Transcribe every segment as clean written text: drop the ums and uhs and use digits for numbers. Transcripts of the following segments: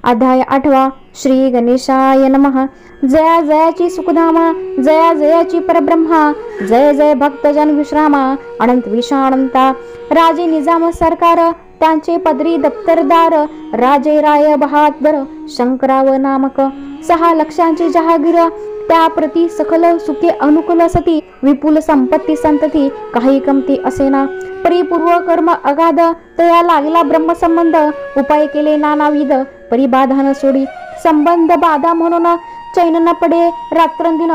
अध्याय 8 श्री गणेशाय नमः। जया जयाची सुखधामा, जया जयाची परब्रह्मा, जय जय भक्तजन विश्रामा, अनंत विषाणंता। राजे निजाम सरकार, त्यांचे पदरी दप्तरदार, राजे राय बहादर, शंकराव नामक। 6 लक्षांची जहागीर, त्या प्रती सखल सुखे अनुकूल सती, विपुल संपत्ती संतती, काही कमती असेना। परिपूर्व कर्म अगाध, तया लागला ब्रह्मसंबंध, उपाय केले नानाविध, परिबाधा सोडी। संबंध बाधा म्हणून चैन न पडे रात्रंदिन,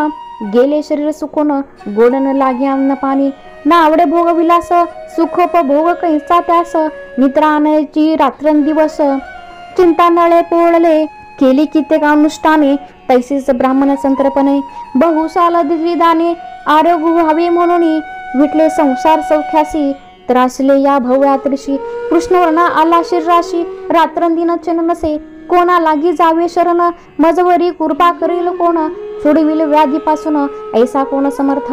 गेले शरीर सुकून, गोड न लागे अन्न पाणी। ना आवडे भोग विलास, सुखोपभोग कैसा त्यास, निद्राण्याची रात्रंदिवस, चिंता नळे पोळले, केली कित्येक अनुष्ठाने, तैसेच ब्राह्मण संतर्पणे। बहुसाल द्विधाने, आरोग्य व्हावे म्हणून, विटले संसार सौख्यासी, त्रासले या भव्यातृषी। कृष्णवर्णा आला शरीराशी, रात्रंदिन चैन नसे, कोणा लागी जावे शरण, मजवरी कृपा करील कोण, सोडविल व्याधीपासून, ऐसा कोण समर्थ।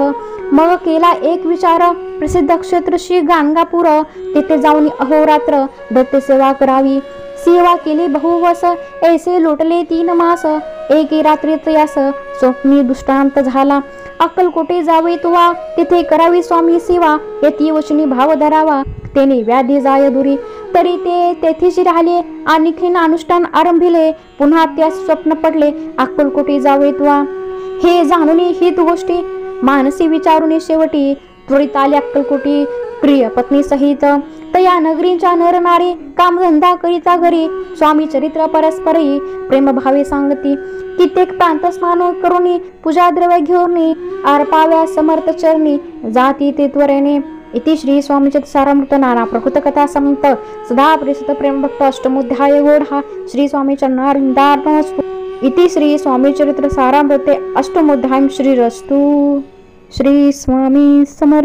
मग केला एक विचार, प्रसिद्ध क्षेत्र श्री गाणगापूर, तेथे जाऊन अहोरात्र दत्त सेवा करावी। सेवा केली बहुवस, ऐसे लोटले 3 मास, एके रात्री तयास, स्वप्नी दृष्टांत झाला। अक्कलकोटे जावे तुवा, तिथे करावी स्वामी सेवा, येती वचनी भाव धरावा, तेने व्याधी जाय दुरी। तरी ते तेथेच राहिले, आणखीन अनुष्ठान आरंभिले, पुन्हा त्यास स्वप्न पडले, अक्कलकोटे जावे तुवा। हे जाणून हित गोष्टी, मानसी विचारून शेवटी, त्वरित आले अक्कलकोटी प्रिय पत्नी सहित। तया नगरीच्या नर नारी, कामधंदा करिता घरी, स्वामी चरित्र परस्परी, प्रेम भावे सांगती। कित्येक प्रांत स्नान करुणी, पूजा द्रव्य घेऊन, अर्पाव्या समर्थ चरणी, जाती ते त्वरेने। इति श्री स्वामी चरित्र सारामृत नाना प्रकृत कथा समंत सदा परिसुत प्रेम भक्त अष्टमोध्याय गोढा श्री स्वामी चरणारविंदार्पणस्तु। इति श्री स्वामी चरित्र सारामृते अष्टमोध्यायं श्रीरस्तु। श्री स्वामी समर्थ।